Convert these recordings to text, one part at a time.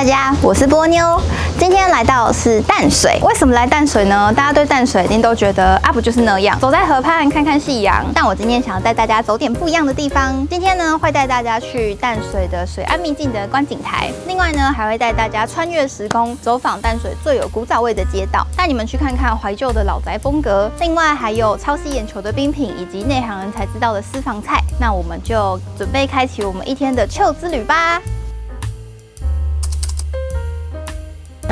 大家，我是波妞，今天来到的是淡水。为什么来淡水呢？大家对淡水一定都觉得啊，不就是那样，走在河畔看看夕阳。但我今天想要带大家走点不一样的地方。今天呢，会带大家去淡水的水岸秘境的观景台。另外呢，还会带大家穿越时空，走访淡水最有古早味的街道，带你们去看看怀旧的老宅风格。另外还有超吸眼球的冰品，以及内行人才知道的私房菜。那我们就准备开启我们一天的chill之旅吧。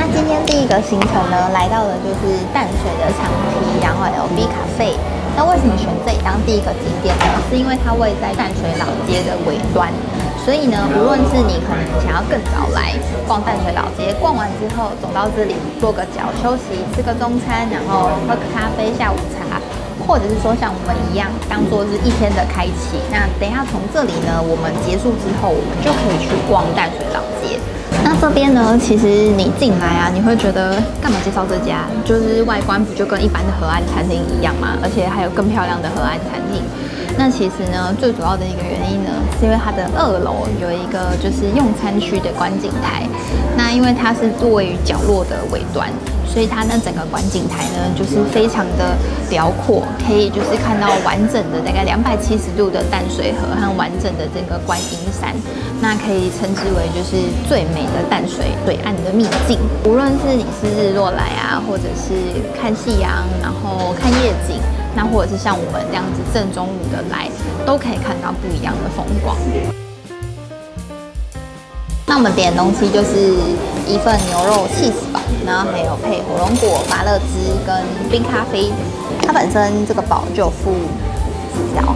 那今天第一个行程呢，来到的就是淡水的长堤，然后 LB 咖啡。那为什么选这里当第一个景点呢？是因为它位在淡水老街的尾端，所以呢，无论是你可能想要更早来逛淡水老街，逛完之后走到这里落个脚休息，吃个中餐，然后喝个咖啡下午茶。或者是说像我们一样，当做是一天的开启。那等一下从这里呢，我们结束之后，我们就可以去逛淡水老街。那这边呢，其实你进来啊，你会觉得干嘛介绍这家？就是外观不就跟一般的河岸餐厅一样吗？而且还有更漂亮的河岸餐厅。那其实呢，最主要的一个原因呢，是因为它的2楼有一个就是用餐区的观景台。那因为它是位于角落的尾端。所以它呢，整个观景台呢，就是非常的辽阔，可以就是看到完整的大概270度的淡水河和完整的这个观音山，那可以称之为就是最美的淡水水岸的秘境。无论是你是日落来啊，或者是看夕阳，然后看夜景，那或者是像我们这样子正中午的来，都可以看到不一样的风光。那我们点的东西就是一份牛肉起司堡，然后还有配火龙果、芭乐汁跟冰咖啡。它本身这个堡就有附纸条。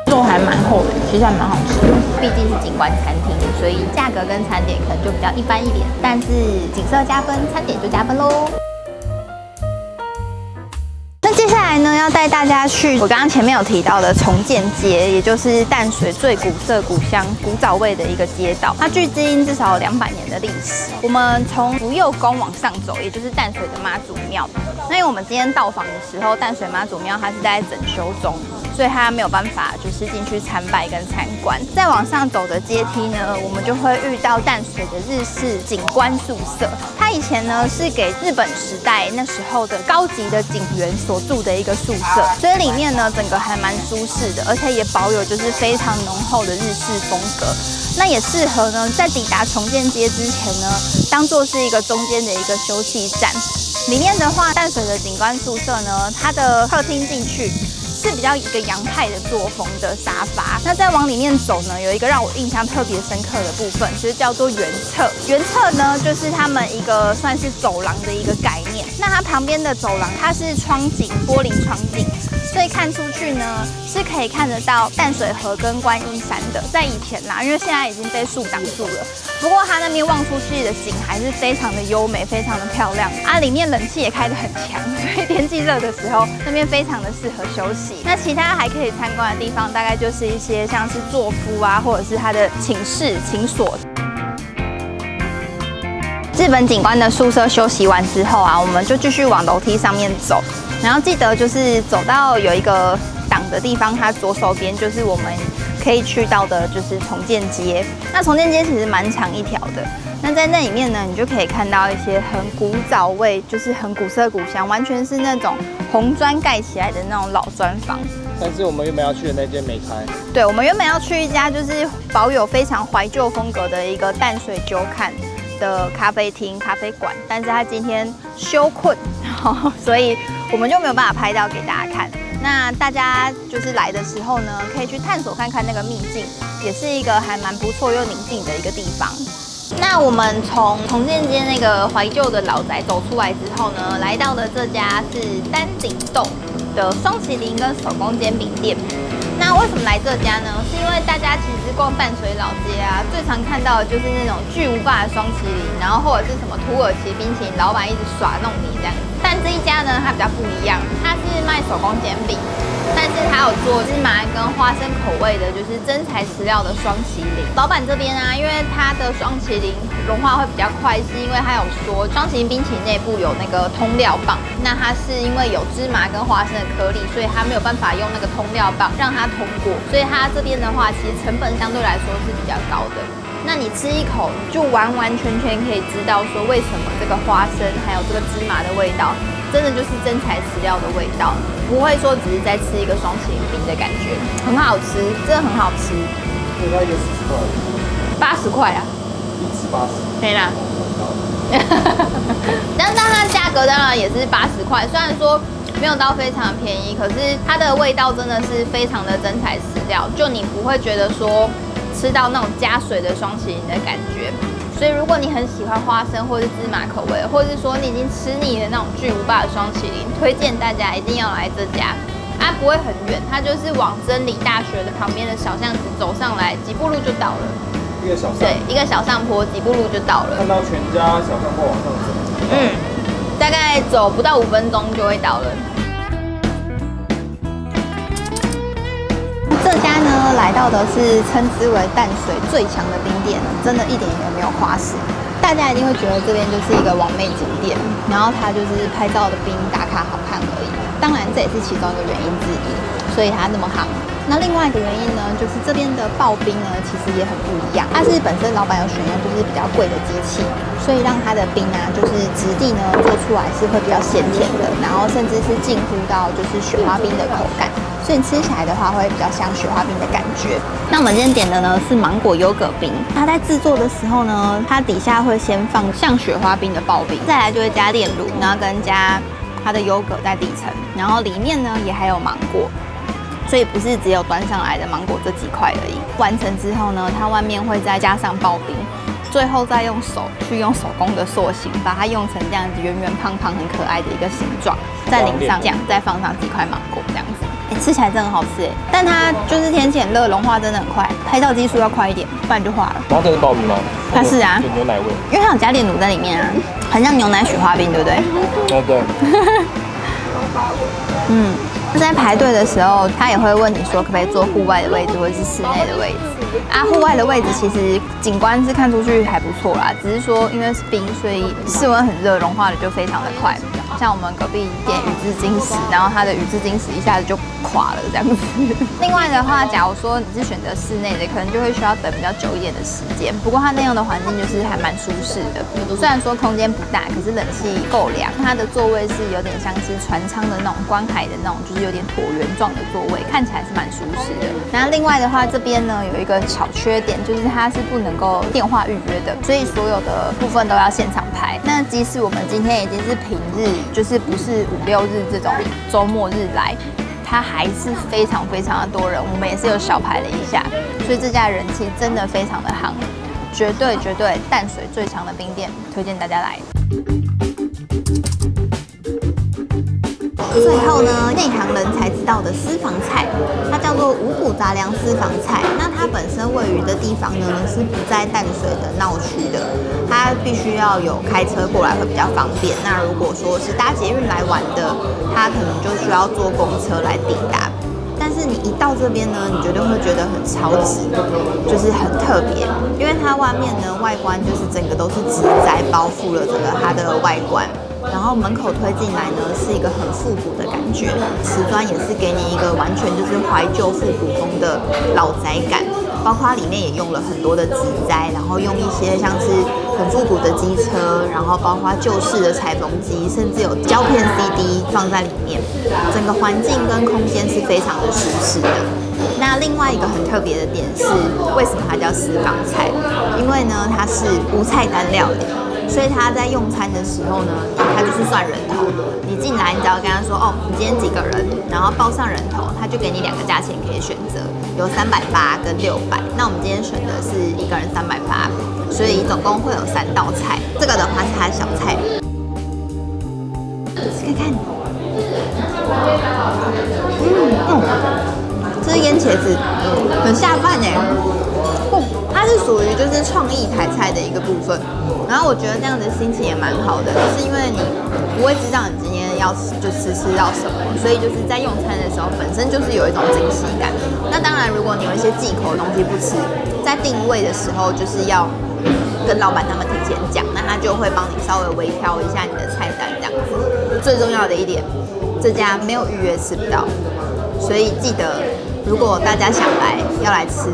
肉还蛮厚的，其实还蛮好吃的。毕竟是景观餐厅，所以价格跟餐点可能就比较一般一点，但是景色加分，餐点就加分喽。接下来呢，要带大家去我刚刚前面有提到的重建街，也就是淡水最古色古香、古早味的一个街道。它距今至少有200年的历史。我们从福佑宫往上走，也就是淡水的妈祖庙。那因为我们今天到访的时候，淡水妈祖庙它是在整修中，所以它没有办法就是进去参拜跟参观。再往上走的阶梯呢，我们就会遇到淡水的日式景观宿舍。它以前呢是给日本时代那时候的高级的警员所住的一个宿舍，所以里面呢整个还蛮舒适的，而且也保有就是非常浓厚的日式风格。那也适合呢在抵达重建街之前呢，当做是一个中间的一个休憩站。里面的话，淡水的景观宿舍呢，它的客厅进去是比较一个洋派的作风的沙发。那再往里面走呢，有一个让我印象特别深刻的部分，就是叫做原侧。原侧呢，就是他们一个算是走廊的一个概念。那它旁边的走廊，它是窗景，玻璃窗景，所以看出去呢是可以看得到淡水河跟观音山的。在以前啦，因为现在已经被树挡住了，不过它那边望出去的景还是非常的优美，非常的漂亮啊。里面冷气也开得很强，所以天气热的时候，那边非常的适合休息。那其他还可以参观的地方，大概就是一些像是座敷啊，或者是它的寝室、寝所。日本景观的宿舍休息完之后啊，我们就继续往楼梯上面走，然后记得就是走到有一个挡的地方，它左手边就是我们可以去到的，就是重建街。那重建街其实蛮长一条的。那在那里面呢，你就可以看到一些很古早味，就是很古色古香，完全是那种红砖盖起来的那种老砖房。但是我们原本要去的那间没开。对，我们原本要去一家就是保有非常怀旧风格的一个淡水酒看的咖啡厅、咖啡馆，但是他今天休困，所以我们就没有办法拍到给大家看。那大家就是来的时候呢，可以去探索看看那个秘境，也是一个还蛮不错又宁静的一个地方。那我们从重建街那个怀旧的老宅走出来之后呢，来到的这家是丹顶豆的双麒麟跟手工煎饼店。那为什么来这家呢？是因为大家其实逛淡水老街啊，最常看到的就是那种巨无霸的双麒麟，然后或者是什么土耳其冰淇淋，老板一直耍弄你这样。但这一家呢，它比较不一样，它是卖手工煎饼。但是它有做芝麻跟花生口味的，就是真材实料的双麒麟。老板这边啊，因为它的双麒麟融化会比较快，是因为它有说双麒麟冰淇淋内部有那个通料棒，那它是因为有芝麻跟花生的颗粒，所以它没有办法用那个通料棒让它通过，所以它这边的话，其实成本相对来说是比较高的。那你吃一口，你就完完全全可以知道说为什么这个花生还有这个芝麻的味道，真的就是真材实料的味道，不会说只是在吃一个双麒麟饼的感觉，很好吃，真的很好吃。所以它一个40块，80块啊，一只80，对啦。但它价格当然也是80块，虽然说没有到非常便宜，可是它的味道真的是非常的真材实料，就你不会觉得说吃到那种加水的双麒麟的感觉。所以如果你很喜欢花生或是芝麻口味，或者是说你已经吃腻了那种巨无霸的双麒麟，推荐大家一定要来这家。它不会很远，它就是往真理大学的旁边的小巷子走上来，几步路就到了。一个小上，对，一个小上坡，几步路就到了。看到全家小上坡往上走。大概走不到5分钟就会到了。这家呢，来到的是称之为淡水最强的冰店，真的一点也没有夸饰。大家一定会觉得这边就是一个网美景点，然后它就是拍照的冰打卡好看而已。当然，这也是其中一个原因之一，所以它那么夯。那另外一个原因呢，就是这边的刨冰呢，其实也很不一样。它是本身老板有选用就是比较贵的机器，所以让它的冰啊，就是质地呢做出来是会比较鲜甜的，然后甚至是近乎到就是雪花冰的口感。所以你吃起来的话，会比较像雪花冰的感觉。那我们今天点的呢是芒果优格冰，它在制作的时候呢，它底下会先放像雪花冰的刨冰，再来就会加炼乳，然后跟加它的优格在底层，然后里面呢也还有芒果。所以不是只有端上来的芒果这几块而已。完成之后呢，它外面会再加上刨冰，最后再用手工的塑形，把它用成这样子圆圆胖胖很可爱的一个形状，再淋上酱，再放上几块芒果这样子。吃起来真的很好吃但它就是天气很热，融化真的很快，拍照技术要快一点，不然就化了。然后这是刨冰吗？它是啊，有牛奶味，因为它有加炼乳在里面啊，很像牛奶雪花冰，对不对？对。在排队的时候，他也会问你说可不可以坐户外的位置或者是室内的位置啊。户外的位置其实景观是看出去还不错啦，只是说因为是冰，所以室温很热，融化的就非常的快。像我们隔壁点宇治金石，然后它的宇治金石一下子就垮了这样子。另外的话，假如说你是选择室内的，可能就会需要等比较久一点的时间。不过它那样的环境就是还蛮舒适的，虽然说空间不大，可是冷气够凉。它的座位是有点像是船舱的那种观海的那种，就是有点椭圆状的座位，看起来是蛮舒适的。然后另外的话，这边呢有一个小缺点，就是它是不能够电话预约的，所以所有的部分都要现场排。那即使我们今天已经是平日，就是不是5、6日这种周末日来，它还是非常非常的多人。我们也是有小排了一下，所以这家人气真的非常的夯，绝对淡水最强的冰店，推荐大家来。最后呢，内行人才知道的私房菜，它叫做五谷杂粮私房菜。那它本身位于的地方呢，是不在淡水的闹区的，它必须要有开车过来会比较方便。那如果说是搭捷运来玩的，它可能就需要坐公车来抵达。但是你一到这边呢，你绝对会觉得很超值，就是很特别，因为它外面呢外观就是整个都是植栽包覆了整个它的外观。然后门口推进来呢，是一个很复古的感觉，瓷砖也是给你一个完全就是怀旧复古风的老宅感，包括它里面也用了很多的植栽，然后用一些像是很复古的机车，然后包括旧式的裁缝机，甚至有胶片 CD 放在里面，整个环境跟空间是非常的舒适的。那另外一个很特别的点是，为什么它叫私房菜？因为呢，它是无菜单料理。所以他在用餐的时候呢，他就是算人头。你进来，你只要跟他说哦，你今天几个人，然后报上人头，他就给你2个价钱可以选择，有380跟600。那我们今天选的是一个人380，所以总共会有3道菜。这个的话是他的小菜，试看看。这是腌茄子，很下饭哎。它是属于就是创意台菜的一个部分，然后我觉得这样子心情也蛮好的，就是因为你不会知道你今天要就吃到什么，所以就是在用餐的时候本身就是有一种惊喜感。那当然，如果你有一些忌口的东西不吃，在定位的时候就是要跟老板他们提前讲，那他就会帮你稍微微调一下你的菜单这样子。最重要的一点，这家没有预约吃不到，所以记得如果大家想来要来吃，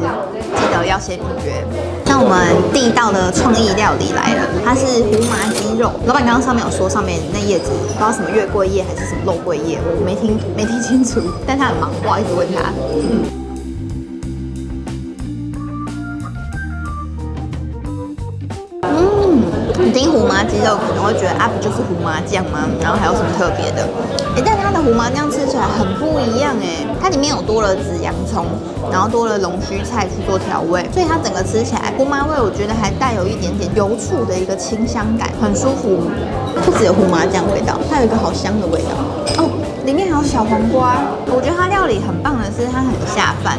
记得要先预约。那我们第一道的创意料理来了，它是胡麻鸡肉。老板刚刚上面有说上面那叶子不知道什么月桂叶还是什么肉桂叶，我没听清楚，但他很忙，不好意思问他。你听胡麻鸡肉可能会觉得啊，不就是胡麻酱吗？然后还有什么特别的？但它的胡麻酱吃起来很不一样哎，它里面有多了紫洋葱，然后多了龙须菜去做调味，所以它整个吃起来胡麻味，我觉得还带有一点点油醋的一个清香感，很舒服。不只有胡麻酱味道，它有一个好香的味道哦。里面还有小黄瓜，我觉得它料理很棒的是它很下饭，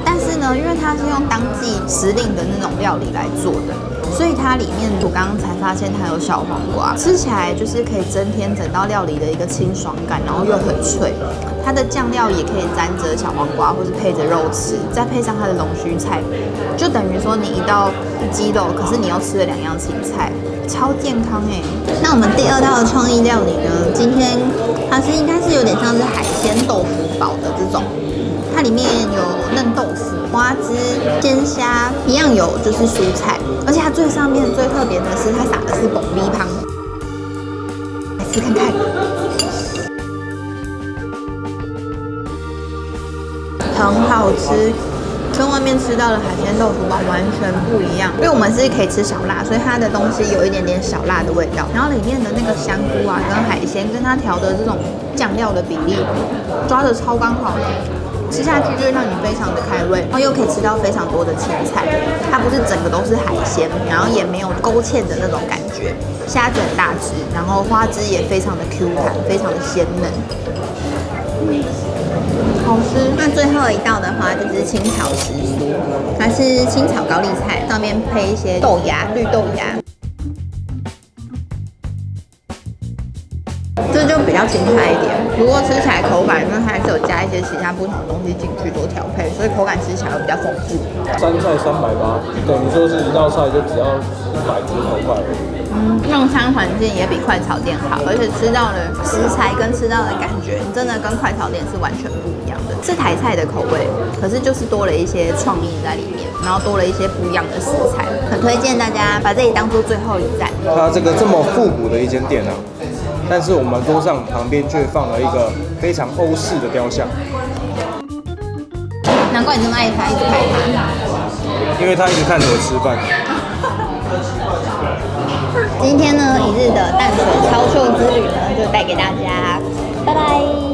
但是呢，因为它是用当季时令的那种料理来做的。所以它里面我刚刚才发现它有小黄瓜，吃起来就是可以增添整道料理的一个清爽感，然后又很脆。它的酱料也可以沾着小黄瓜，或是配着肉吃，再配上它的龙须菜，就等于说你一道鸡肉，可是你又吃了2样青菜，超健康哎。那我们第二道的创意料理呢，今天它应该是有点像是海鲜豆腐煲的这种。它里面有嫩豆腐、花枝、鲜虾，一样有就是蔬菜，而且它最上面最特别的是它撒的是蹦米汤，来吃看看，很好吃，跟外面吃到的海鲜豆腐煲完全不一样，因为我们是可以吃小辣，所以它的东西有一点点小辣的味道，然后里面的那个香菇啊跟海鲜跟它调的这种酱料的比例抓的超刚好的。吃下去就会让你非常的开胃，然后又可以吃到非常多的青菜，它不是整个都是海鲜，然后也没有勾芡的那种感觉。虾子很大只，然后花枝也非常的 Q 弹，非常的鲜嫩，好吃。那最后一道的话就是清炒时蔬，它是清炒高丽菜，上面配一些豆芽，绿豆芽。这就比较清菜一点，不过吃起来口感，因为它还是有加一些其他不同的东西进去做调配，所以口感吃起来会比较丰富。3菜380，等于说是一道菜就只要100出头块。用餐环境也比快炒店好，而且吃到的食材跟吃到的感觉，真的跟快炒店是完全不一样的。是台菜的口味，可是就是多了一些创意在里面，然后多了一些不一样的食材，很推荐大家把这里当做最后一站。它这个这么复古的一间店啊，但是我们桌上旁边却放了一个非常欧式的雕像。难怪你这么爱他，一直拍他。因为他一直看着我吃饭。今天呢，一日的淡水超秀之旅呢，就带给大家，拜拜。